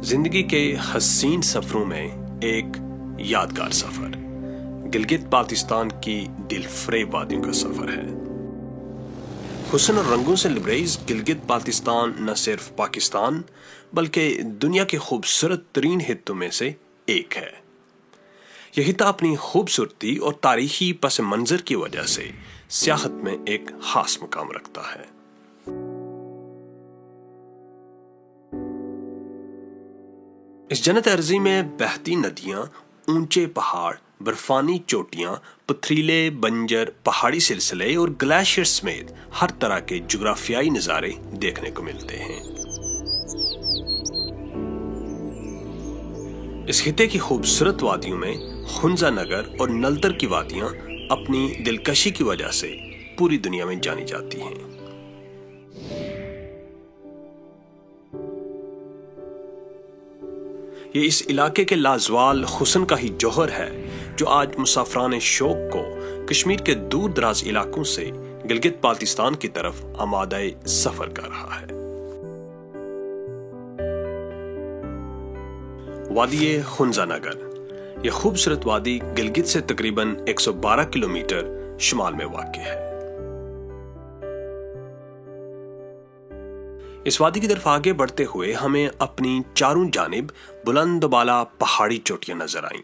زندگی کے حسین سفروں میں ایک یادگار سفر گلگت بالتستان کی دل فریب وادیوں کا سفر ہے۔ حسن اور رنگوں سے لبریز گلگت بالتستان نہ صرف پاکستان بلکہ دنیا کے خوبصورت ترین خطوں میں سے ایک ہے۔ یہ خطہ اپنی خوبصورتی اور تاریخی پس منظر کی وجہ سے سیاحت میں ایک خاص مقام رکھتا ہے۔ اس جنت ارضی میں بہتی ندیاں، اونچے پہاڑ، برفانی چوٹیاں، پتھریلے بنجر پہاڑی سلسلے اور گلیشیئر سمیت ہر طرح کے جغرافیائی نظارے دیکھنے کو ملتے ہیں۔ اس خطے کی خوبصورت وادیوں میں خنزہ نگر اور نلتر کی وادیاں اپنی دلکشی کی وجہ سے پوری دنیا میں جانی جاتی ہیں۔ یہ اس علاقے کے لازوال حسن کا ہی جوہر ہے جو آج مسافران شوق کو کشمیر کے دور دراز علاقوں سے گلگت بالتستان کی طرف آمادہ سفر کر رہا ہے۔ وادی خنزہ نگر، یہ خوبصورت وادی گلگت سے تقریباً 112 کلومیٹر شمال میں واقع ہے۔ اس وادی کی طرف آگے بڑھتے ہوئے ہمیں اپنی چاروں جانب بلند و بالا پہاڑی چوٹیاں نظر آئیں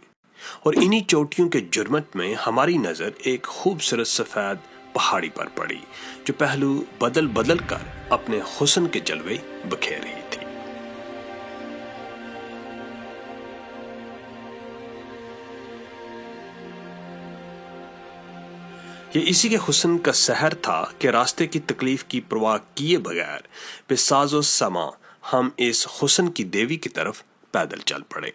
اور انہی چوٹیوں کے جرمٹ میں ہماری نظر ایک خوبصورت سفید پہاڑی پر پڑی جو پہلو بدل بدل کر اپنے حسن کے جلوے بکھیر رہی تھی۔ یہ اسی کے حسن کا سحر تھا کہ راستے کی تکلیف کی پرواہ کیے بغیر بے ساز و سما ہم اس حسن کی دیوی کی طرف پیدل چل پڑے۔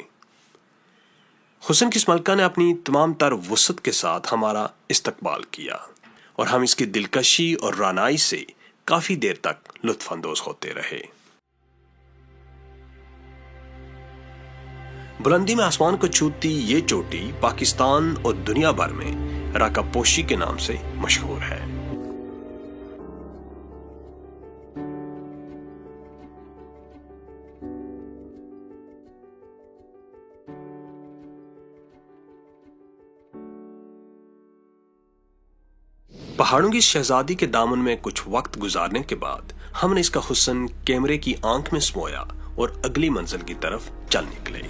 حسن کی اس ملکہ نے اپنی تمام تر وسعت کے ساتھ ہمارا استقبال کیا اور ہم اس کی دلکشی اور رعنائی سے کافی دیر تک لطف اندوز ہوتے رہے۔ بلندی میں آسمان کو چھوتی یہ چوٹی پاکستان اور دنیا بھر میں راکا پوشی کے نام سے مشہور ہے۔ پہاڑوں کی شہزادی کے دامن میں کچھ وقت گزارنے کے بعد ہم نے اس کا حسن کیمرے کی آنکھ میں سمویا اور اگلی منزل کی طرف چل نکلے۔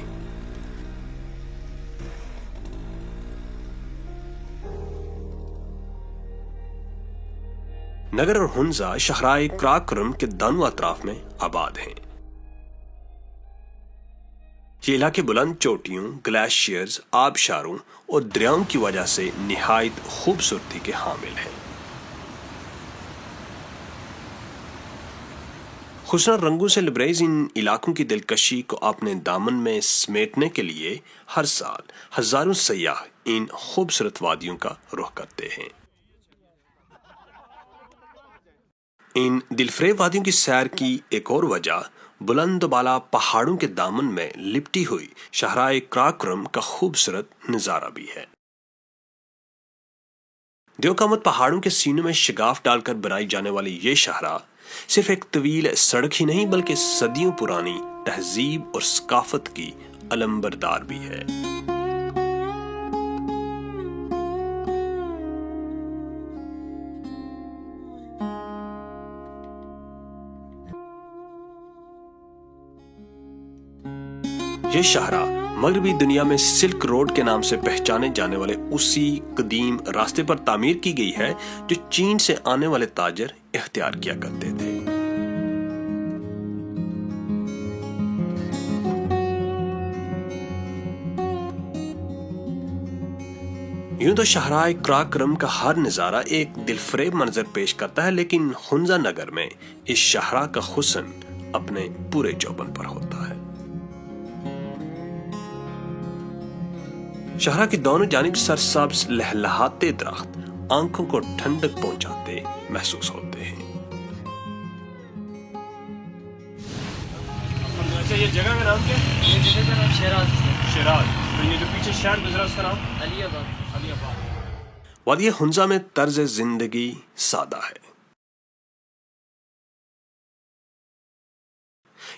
نگر اور ہنزہ شاہراہ قراقرم کے دونوں اطراف میں آباد ہیں۔ یہ علاقے بلند چوٹیوں، گلیشیئرز، آبشاروں اور دریاؤں کی وجہ سے نہایت خوبصورتی کے حامل ہیں۔ حسن اور رنگوں سے لبریز ان علاقوں کی دلکشی کو اپنے دامن میں سمیٹنے کے لیے ہر سال ہزاروں سیاح ان خوبصورت وادیوں کا رخ کرتے ہیں۔ ان دلفریب وادیوں کی سیر کی ایک اور وجہ بلند و بالا پہاڑوں کے دامن میں لپٹی ہوئی شاہراہ قراقرم کا خوبصورت نظارہ بھی ہے۔ دیوقامت پہاڑوں کے سینوں میں شگاف ڈال کر بنائی جانے والی یہ شاہراہ صرف ایک طویل سڑک ہی نہیں بلکہ صدیوں پرانی تہذیب اور ثقافت کی علمبردار بھی ہے۔ یہ شاہراہ مغربی دنیا میں سلک روڈ کے نام سے پہچانے جانے والے اسی قدیم راستے پر تعمیر کی گئی ہے جو چین سے آنے والے تاجر اختیار کیا کرتے تھے۔ یوں تو شاہراہ قراقرم کا ہر نظارہ ایک دلفریب منظر پیش کرتا ہے، لیکن خنزہ نگر میں اس شاہراہ کا حسن اپنے پورے جوبن پر ہوتا ہے۔ شاہراہ کی دونوں جانب سرسبز لہلہاتے درخت آنکھوں کو ٹھنڈک پہنچاتے محسوس ہوتے ہیں۔ اچھا، یہ جگہ کا نام کیا ہے؟ یہ جگہ کا نام شیراز ہے۔ شیراز۔ تو یہ جو پیچھے شہر گزرا اس کا نام علی آباد۔ علی آباد۔ وادی خنزہ میں طرز زندگی سادہ ہے۔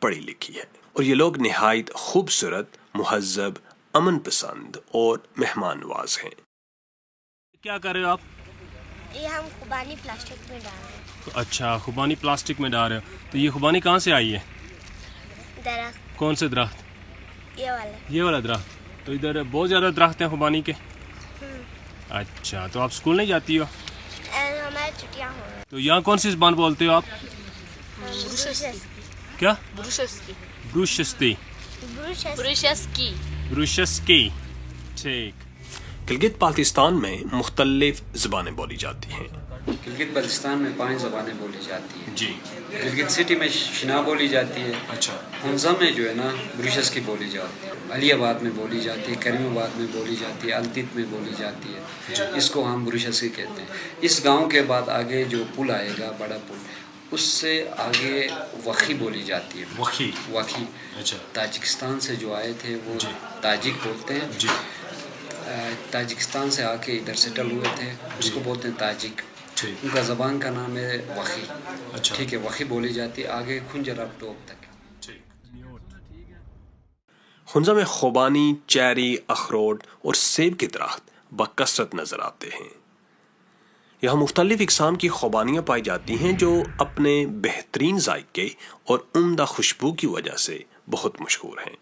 پڑھی لکھی ہے اور یہ لوگ نہایت خوبصورت، مہذب، امن پسند اور مہمان نواز ہیں۔ کیا کر رہے ہو آپ؟ یہ ہم خوبانی پلاسٹک میں ڈال رہے ہیں۔ اچھا، خوبانی پلاسٹک میں ڈال رہے ہو، تو یہ خوبانی کہاں سے آئی ہے؟ درخت۔ کون سے درخت؟ یہ والا درخت۔ تو ادھر بہت زیادہ درخت ہیں خوبانی کے؟ اچھا، تو آپ اسکول نہیں جاتی ہو؟ ہماری چھٹیاں ہو رہی ہیں۔ تو یہاں کون سی زبان بولتے ہو آپ؟ کیا؟ بروشستی۔ بروشسکی، ٹھیک۔ گلگت پاکستان میں مختلف زبانیں بولی جاتی ہیں۔ گلگت بلتستان میں 5 زبانیں بولی جاتی ہیں جی۔ گلگت سٹی میں شنا بولی جاتی ہے، اچھا۔ حنزہ میں جو ہے نا بروشس کی بولی جاتی ہے، علی آباد میں بولی جاتی ہے، کریم آباد میں بولی جاتی ہے، التت میں بولی جاتی ہے، اس کو ہم بروشس کی کہتے ہیں۔ اس گاؤں کے بعد آگے جو پل آئے گا، بڑا پل، اس سے آگے وخی بولی جاتی ہے۔ وخی۔ اچھا۔ تاجکستان سے جو آئے تھے وہ تاجک بولتے ہیں، جی۔ تاجکستان سے آ کے ادھر سیٹل ہوئے تھے، اس کو بولتے ہیں تاجک۔ ان کا زبان کا نام ہے وخی۔ اچھا۔ ٹھیک ہے، وخی بولی جاتی ہے، آگے کھنجر اب ٹوپ تک۔ حنزہ میں خوبانی، چیری، اخروٹ اور سیب کے درخت بکثرت نظر آتے ہیں۔ یہاں مختلف اقسام کی خوبانیاں پائی جاتی ہیں جو اپنے بہترین ذائقے اور عمدہ خوشبو کی وجہ سے بہت مشہور ہیں۔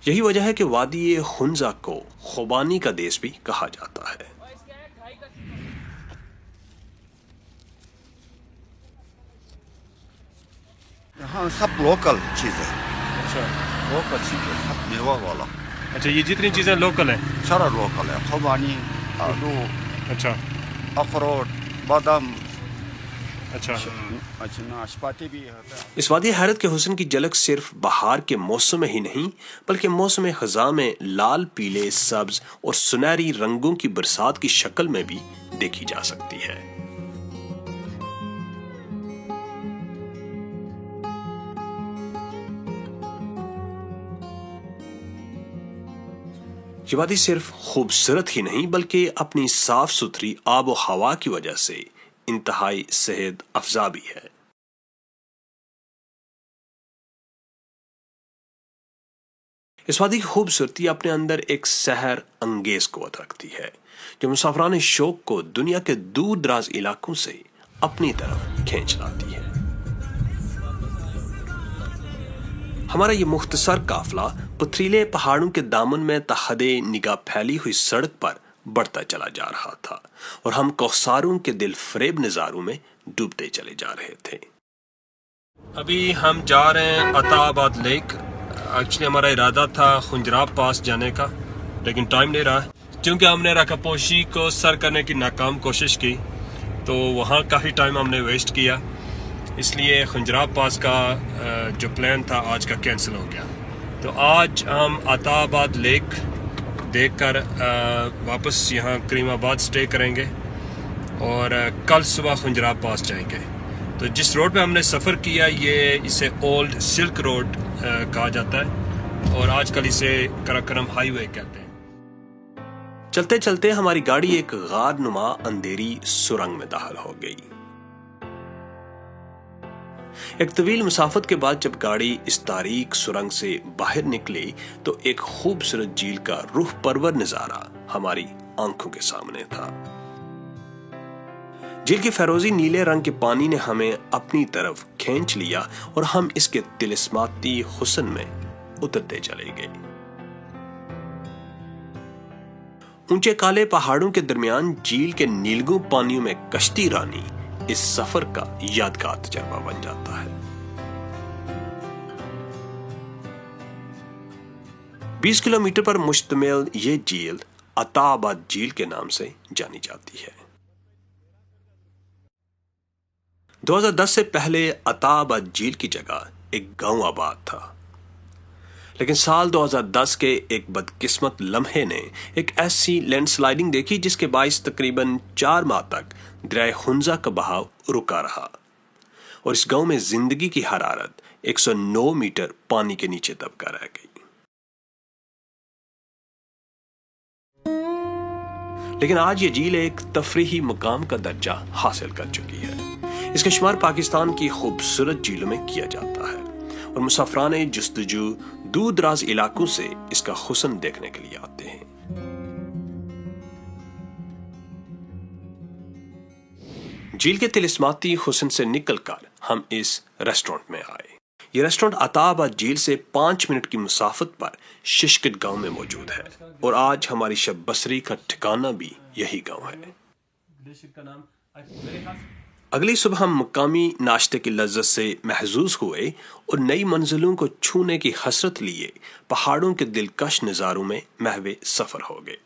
یہی وجہ ہے کہ وادی حنزہ کو خوبانی کا دیس بھی کہا جاتا ہے۔ یہاں سب لوکل چیزیں، لوکل چیزیں، سب میوہ والا۔ اچھا، یہ جتنی چیزیں لوکل ہیں سارا لوکل ہے، خوبانی، آلو، اچھا، اخروٹ، بادام، اچھا، ناشپاتی بھی ہوتا ہے۔ اس وادی حیرت کے حسن کی جھلک صرف بہار کے موسم میں ہی نہیں بلکہ موسم خزاں میں لال، پیلے، سبز اور سنہری رنگوں کی برسات کی شکل میں بھی دیکھی جا سکتی ہے۔ یہ وادی صرف خوبصورت ہی نہیں بلکہ اپنی صاف ستھری آب و ہوا کی وجہ سے انتہائی صحت افزا بھی ہے۔ اس وادی کی خوبصورتی اپنے اندر ایک سحر انگیز قوت رکھتی ہے جو مسافران شوق کو دنیا کے دور دراز علاقوں سے اپنی طرف کھینچ لاتی ہے۔ ہمارا یہ مختصر قافلہ پتھریلے پہاڑوں کے دامن میں تحت نگاہ پھیلی ہوئی سڑک پر بڑھتا چلا جا رہا تھا اور ہم کوثاروں کے دل فریب نظاروں میں ڈوبتے چلے جا رہے تھے۔ ابھی ہم جا رہے ہیں عطا آباد لیک۔ ایکچولی ہمارا ارادہ تھا خنجراب پاس جانے کا، لیکن ٹائم نہیں رہا کیونکہ ہم نے رکھا پوشی کو سر کرنے کی ناکام کوشش کی، تو وہاں کافی ٹائم ہم نے ویسٹ کیا، اس لیے خنجراب پاس کا جو پلان تھا آج کا کینسل ہو گیا۔ تو آج ہم عطا آباد لیک دیکھ کر واپس یہاں کریم آباد سٹے کریں گے اور کل صبح خنجراب پاس جائیں گے۔ تو جس روڈ پہ ہم نے سفر کیا یہ اسے اولڈ سلک روڈ کہا جاتا ہے اور آج کل اسے کراکرم ہائی وے کہتے ہیں۔ چلتے چلتے ہماری گاڑی ایک غار نما اندھیری سرنگ میں داخل ہو گئی۔ ایک طویل مسافت کے بعد جب گاڑی اس تاریک سرنگ سے باہر نکلی تو ایک خوبصورت جھیل کا روح پرور نظارہ ہماری آنکھوں کے سامنے تھا۔ جھیل کی فیروزی نیلے رنگ کے پانی نے ہمیں اپنی طرف کھینچ لیا اور ہم اس کے طلسماتی حسن میں اترتے چلے گئے۔ اونچے کالے پہاڑوں کے درمیان جھیل کے نیلگوں پانیوں میں کشتی رانی اس سفر کا یادگار تجربہ بن جاتا ہے۔ 20 کلومیٹر پر مشتمل یہ جھیل عطا آباد جھیل کے نام سے جانی جاتی ہے۔ 2010 سے پہلے عطا آباد جھیل کی جگہ ایک گاؤں آباد تھا، لیکن سال 2010 کے ایک بدقسمت لمحے نے ایک ایسی لینڈ سلائیڈنگ دیکھی جس کے باعث تقریباً 4 ماہ تک دریائے حنزہ کا بہاؤ رکا رہا اور اس گاؤں میں زندگی کی حرارت 109 میٹر پانی کے نیچے دبکا رہ گئی۔ لیکن آج یہ جھیل ایک تفریحی مقام کا درجہ حاصل کر چکی ہے۔ اس کا شمار پاکستان کی خوبصورت جھیلوں میں کیا جاتا ہے اور مسافران جستجو دور دراز علاقوں سے اس کا حسن دیکھنے کے لیے آتے ہیں۔ جھیل کے طلسماتی حسن سے نکل کر ہم اس ریسٹورنٹ میں آئے۔ یہ ریسٹورنٹ عطا آباد جھیل سے 5 منٹ کی مسافت پر ششکٹ گاؤں میں موجود ہے اور آج ہماری شب بسری کا ٹھکانہ بھی یہی گاؤں ہے۔ اگلی صبح ہم مقامی ناشتے کی لذت سے محظوظ ہوئے اور نئی منزلوں کو چھونے کی حسرت لیے پہاڑوں کے دلکش نظاروں میں محو سفر ہو گئے۔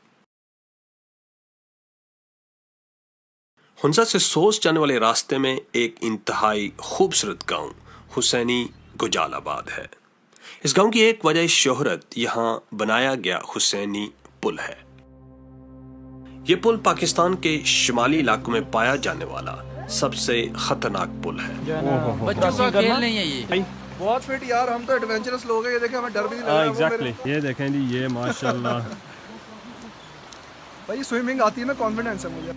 ہنزا سے سوس جانے والے راستے میں ایک انتہائی خوبصورت گاؤں حسینی گجال آباد ہے۔ اس گاؤں کی ایک وجہ شہرت یہاں بنایا گیا حسینی پل ہے۔ یہ پل پاکستان کے شمالی علاقوں میں پایا جانے والا سب سے خطرناک پل ہے۔ بچوں کا کھیل نہیں ہے یہ۔ بہت فٹ یار، ہم تو ایڈونچرس لوگ ہیں، یہ دیکھیں ہمیں ڈر بھی نہیں لگ رہا۔ ایگزیکٹلی، یہ دیکھیں جی، یہ ماشاءاللہ بھائی سوئمنگ آتی ہے نا، کانفیڈنس ہے مجھے۔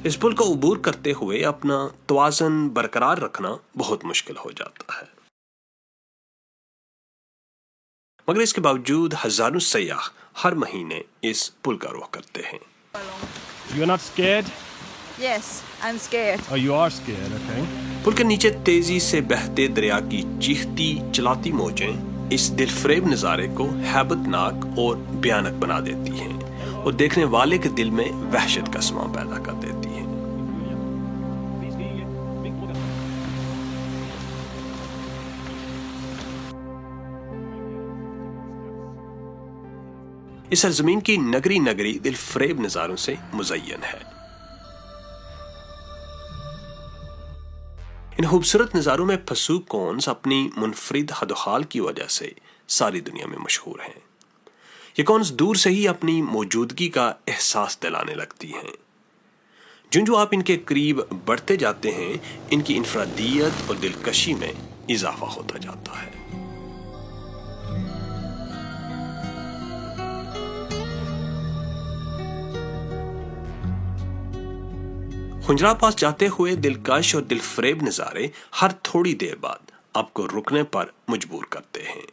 اس پل کو عبور کرتے ہوئے اپنا توازن برقرار رکھنا بہت مشکل ہو جاتا ہے، مگر اس کے باوجود ہزاروں سیاح ہر مہینے اس پل کا رخ کرتے ہیں۔ You are not scared? Yes, I'm scared. Oh, you are scared, okay. پل کے نیچے تیزی سے بہتے دریا کی چیختی چلاتی موجیں اس دلفریب نظارے کو ہیبت ناک اور بھیانک بنا دیتی ہیں اور دیکھنے والے کے دل میں وحشت کا سماں پیدا کر دیتی ہیں۔ اس سرزمین کی نگری نگری دل فریب نظاروں سے مزین ہے۔ ان خوبصورت نظاروں میں پھسو کونز اپنی منفرد حد و حال کی وجہ سے ساری دنیا میں مشہور ہیں۔ یہ کونز دور سے ہی اپنی موجودگی کا احساس دلانے لگتی ہیں۔ جو آپ ان کے قریب بڑھتے جاتے ہیں، ان کی انفرادیت اور دلکشی میں اضافہ ہوتا جاتا ہے۔ خنجرا پاس جاتے ہوئے دلکش اور دلفریب نظارے ہر تھوڑی دیر بعد آپ کو رکنے پر مجبور کرتے ہیں،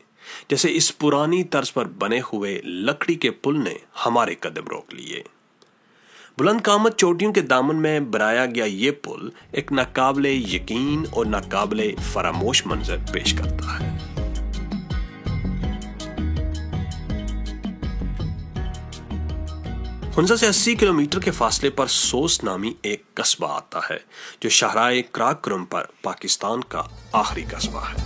جیسے اس پرانی طرز پر بنے ہوئے لکڑی کے پل نے ہمارے قدم روک لیے۔ بلند قامت چوٹیوں کے دامن میں بنایا گیا یہ پل ایک ناقابل یقین اور ناقابل فراموش منظر پیش کرتا ہے۔ ہنزا سے 80 کلومیٹر کے فاصلے پر سوس نامی ایک قصبہ آتا ہے جو شاہراہ کراکرم پر پاکستان کا آخری قصبہ ہے۔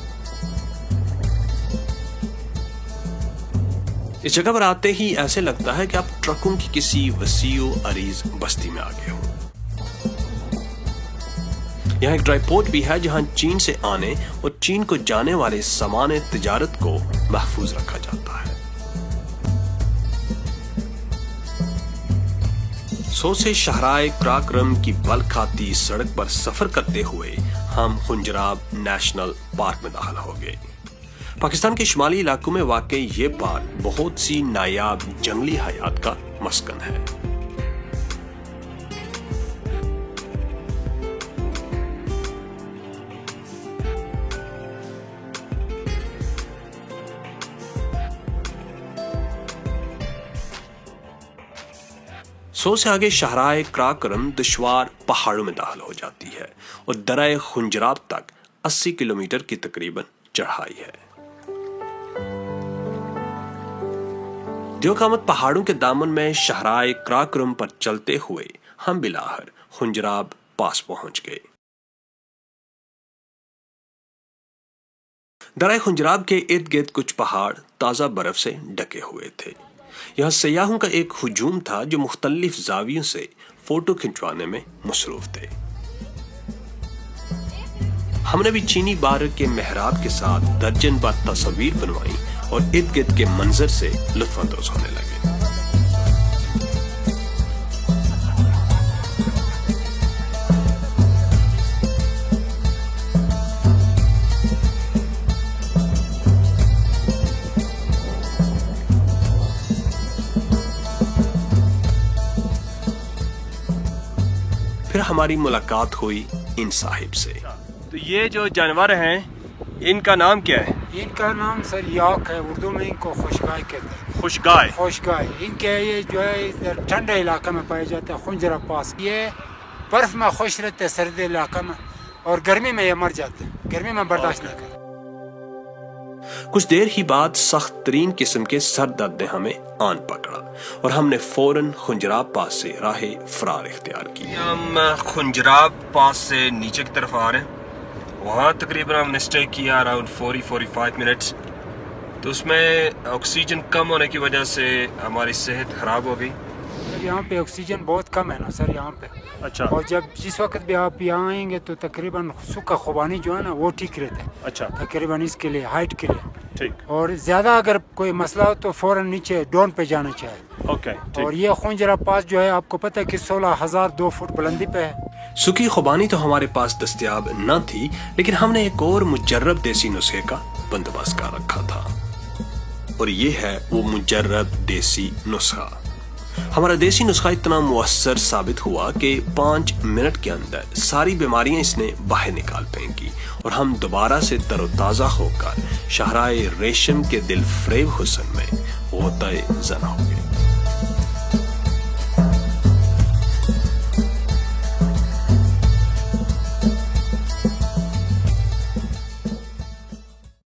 اس جگہ پر آتے ہی ایسے لگتا ہے کہ آپ ٹرکوں کی کسی وسیع و عریض بستی میں آگئے ہوں۔ یہاں ایک ڈرائی پورٹ بھی ہے جہاں چین سے آنے اور چین کو جانے والے سامان تجارت کو محفوظ رکھا جاتا ہے۔ سو سے شاہراہ کراکرم کی بل کھاتی سڑک پر سفر کرتے ہوئے ہم خنجراب نیشنل پارک میں داخل ہو گئے۔ پاکستان کے شمالی علاقوں میں واقع یہ پارک بہت سی نایاب جنگلی حیات کا مسکن ہے۔ سو سے آگے شاہراہ کراکرم دشوار پہاڑوں میں داخل ہو جاتی ہے اور درہ خنجراب تک 80 کلومیٹر کی تقریباً چڑھائی ہے۔ دیوقامت پہاڑوں کے دامن میں شاہراہ کراکرم پر چلتے ہوئے ہم بلاخر خنجراب پاس پہنچ گئے۔ درہ خنجراب کے ارد گرد کچھ پہاڑ تازہ برف سے ڈھکے ہوئے تھے۔ یہاں سیاحوں کا ایک ہجوم تھا جو مختلف زاویوں سے فوٹو کھنچوانے میں مصروف تھے۔ ہم نے بھی چینی بارک کے محراب کے ساتھ درجن بار تصاویر بنوائی اور ارد گرد کے منظر سے لطف اندوز ہونے لگے۔ پھر ہماری ملاقات ہوئی ان صاحب سے. تو یہ جو جانور ہیں ان کا نام کیا ہے؟ ان کا نام سر یاک ہے، اردو میں ان کو خوشگائے کہتے ہیں. خوشگائے. خوشگائے ان کے یہ جو ہے ادھر ٹھنڈے علاقے میں پایا جاتا ہے، خنجرہ پاس. یہ برف میں خوش رہتے ہیں سرد علاقے میں، اور گرمی میں یہ مر جاتے ہیں، گرمی میں برداشت نہیں کرتے. کچھ دیر ہی بعد سخت ترین قسم کے سر درد نے ہمیں آن پکڑا اور ہم نے فوراً خنجراب پاس سے راہ فرار اختیار کی. ہم خنجراب پاس سے نیچے کی طرف آ رہے ہیں. وہاں تقریباً ہم نے اسٹے کیا اراؤنڈ 40-45 منٹس. تو اس میں آکسیجن کم ہونے کی وجہ سے ہماری صحت خراب ہو گئی. سر یہاں پہ آکسیجن بہت کم ہے نا سر یہاں پہ. اچھا. اور جس وقت بھی آپ یہاں آئیں گے تو تقریباً سکا خوبانی جو ہے نا وہ ٹھیک رہتا ہے. اچھا. تقریباً اس کے لیے ہائٹ کے لیے. ٹھیک. اور زیادہ اگر کوئی مسئلہ ہو تو فوراً نیچے ڈون پہ جانا چاہیے. اوکے. اور یہ خنجرہ پاس جو ہے آپ کو پتہ ہے کہ 16,002 فٹ بلندی پہ ہے. سکی خوبانی تو ہمارے پاس دستیاب نہ تھی، لیکن ہم نے ایک اور مجرب دیسی نسخے کا بندوبست کر رکھا تھا، اور یہ ہے وہ مجرب دیسی نسخہ. ہمارا دیسی نسخہ اتنا مؤثر ثابت ہوا کہ 5 منٹ کے اندر ساری بیماریاں اس نے باہر نکال پھینکی اور ہم دوبارہ سے تر و تازہ ہو کر شاہراہ ریشم کے دل فریب حسن میں غوطۂ زن ہو گئے.